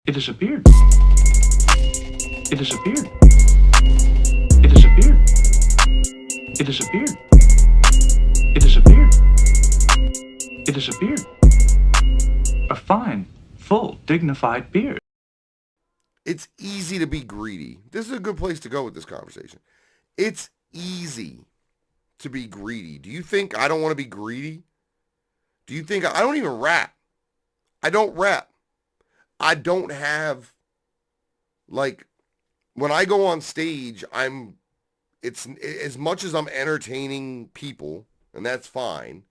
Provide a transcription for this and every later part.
It disappeared. It disappeared. It disappeared. It disappeared. It disappeared. It disappeared. A fine, full, dignified beard. It's easy to be greedy. This is a good place to go with this conversation. It's easy to be greedy. Do you think I don't want to be greedy? Do you think I don't even rap? I don't rap. I don't have, like, when I go on stage, it's as much as I'm entertaining people, and that's fine,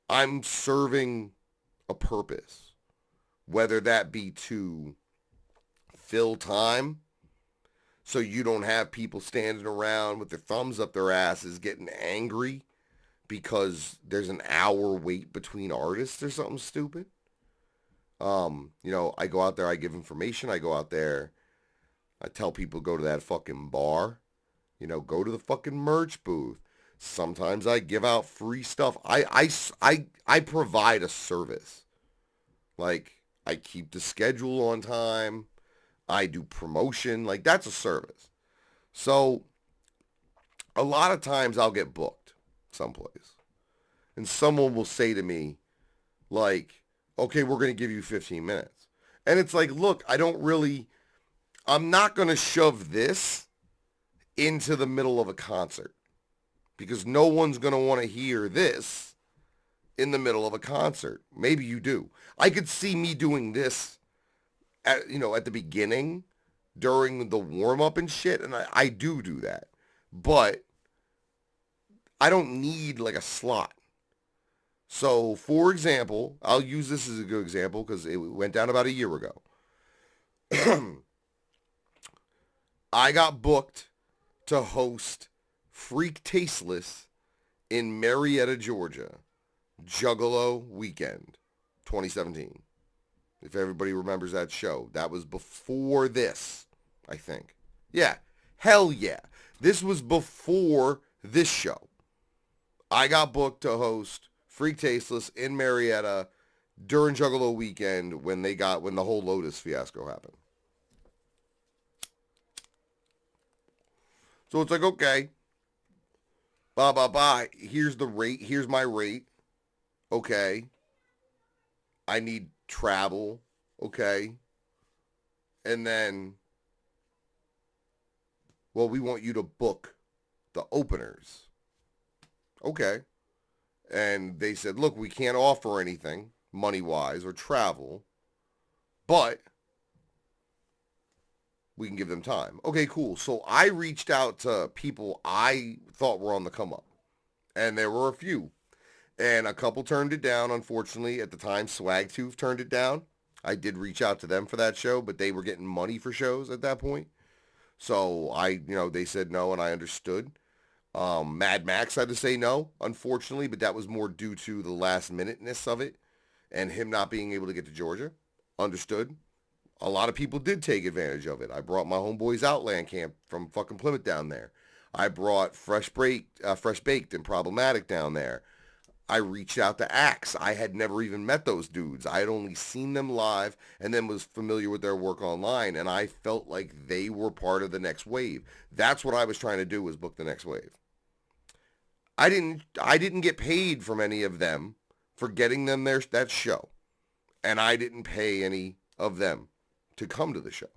I'm serving a purpose, whether that be to fill time so you don't have people standing around with their thumbs up their asses getting angry because there's an hour wait between artists or something stupid. I go out there, I give information, I go out there, I tell people go to that fucking bar, go to the fucking merch booth. Sometimes I give out free stuff. I provide a service. Like, I keep the schedule on time. I do promotion. Like, that's a service. So a lot of times I'll get booked someplace. And someone will say to me, like, okay, we're going to give you 15 minutes. And it's like, look, I'm not going to shove this into the middle of a concert because no one's going to want to hear this in the middle of a concert. Maybe you do. I could see me doing this at the beginning during the warm-up and shit, and I do that. But I don't need like a slot. So, for example, I'll use this as a good example because it went down about a year ago. I got booked to host Freak Tasteless in Marietta, Georgia, Juggalo Weekend, 2017. If everybody remembers that show. That was before this, I think. Yeah. Hell yeah. This was before this show. I got booked to host Freak Tasteless in Marietta during Juggalo Weekend when the whole Lotus fiasco happened. So it's like, okay. Bye. Here's the rate. Here's my rate. Okay. I need travel. Okay. And then, well, we want you to book the openers. Okay. And they said, look, we can't offer anything money-wise or travel, but we can give them time. Okay, cool. So I reached out to people I thought were on the come up, and there were a few. And a couple turned it down, unfortunately. At the time, Swagtooth turned it down. I did reach out to them for that show, but they were getting money for shows at that point. So they said no, and I understood. Mad Max had to say no, unfortunately, but that was more due to the last minuteness of it and him not being able to get to Georgia. Understood. A lot of people did take advantage of it. I brought my homeboys Outland Camp from fucking Plymouth down there. I brought Fresh Baked and Problematic down there. I reached out to Axe. I had never even met those dudes. I had only seen them live and then was familiar with their work online, and I felt like they were part of the next wave. That's what I was trying to do, was book the next wave. I didn't get paid from any of them for getting them that show. And I didn't pay any of them to come to the show.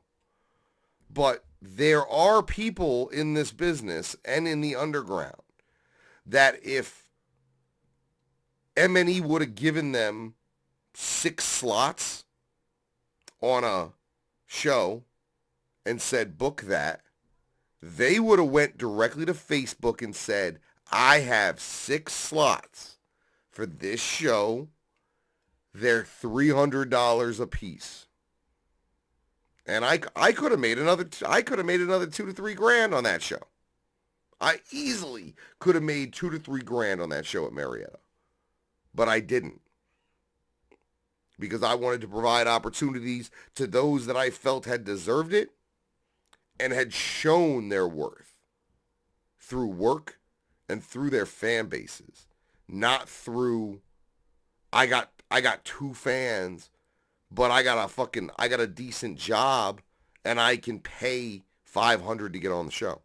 But there are people in this business and in the underground that if MNE would have given them 6 slots on a show and said book that, they would have went directly to Facebook and said, I have 6 slots for this show. They're $300 a piece. And I could have made another 2 to 3 grand on that show. I easily could have made 2 to 3 grand on that show at Marietta. But I didn't. Because I wanted to provide opportunities to those that I felt had deserved it and had shown their worth through work and through their fan bases, not through I got 2 fans but I got a decent job and I can pay $500 to get on the show.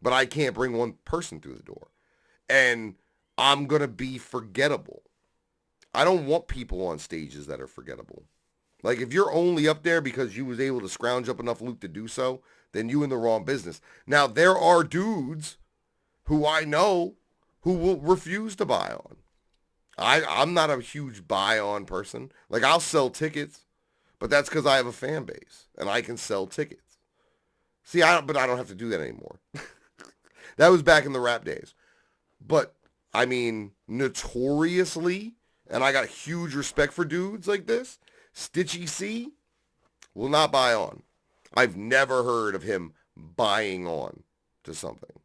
But I can't bring one person through the door. And I'm going to be forgettable. I don't want people on stages that are forgettable. Like, if you're only up there because you was able to scrounge up enough loot to do so, then you in the wrong business. Now, there are dudes who I know who will refuse to buy on. I'm not a huge buy on person. Like, I'll sell tickets, but that's because I have a fan base and I can sell tickets. See, but I don't have to do that anymore. That was back in the rap days. But, I mean, notoriously, and I got huge respect for dudes like this, Stitchy C will not buy on. I've never heard of him buying on to something.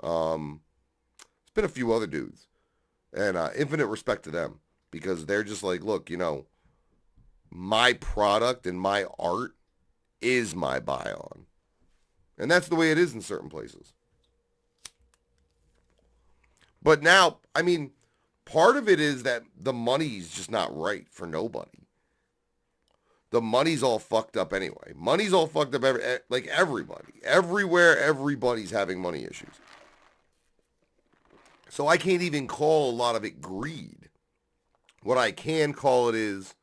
There's been a few other dudes. And infinite respect to them. Because they're just like, look, you know, my product and my art is my buy on. And that's the way it is in certain places. But now, I mean, part of it is that the money's just not right for nobody. The money's all fucked up anyway. Money's all fucked up, like everybody. Everywhere, everybody's having money issues. So I can't even call a lot of it greed. What I can call it is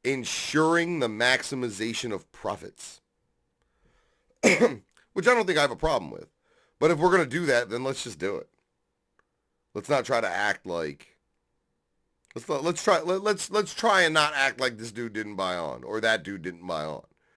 ensuring the maximization of profits. Which I don't think I have a problem with. But if we're going to do that, then let's just do it. Let's not try to act like... Let's try and not act like this dude didn't buy on or that dude didn't buy on.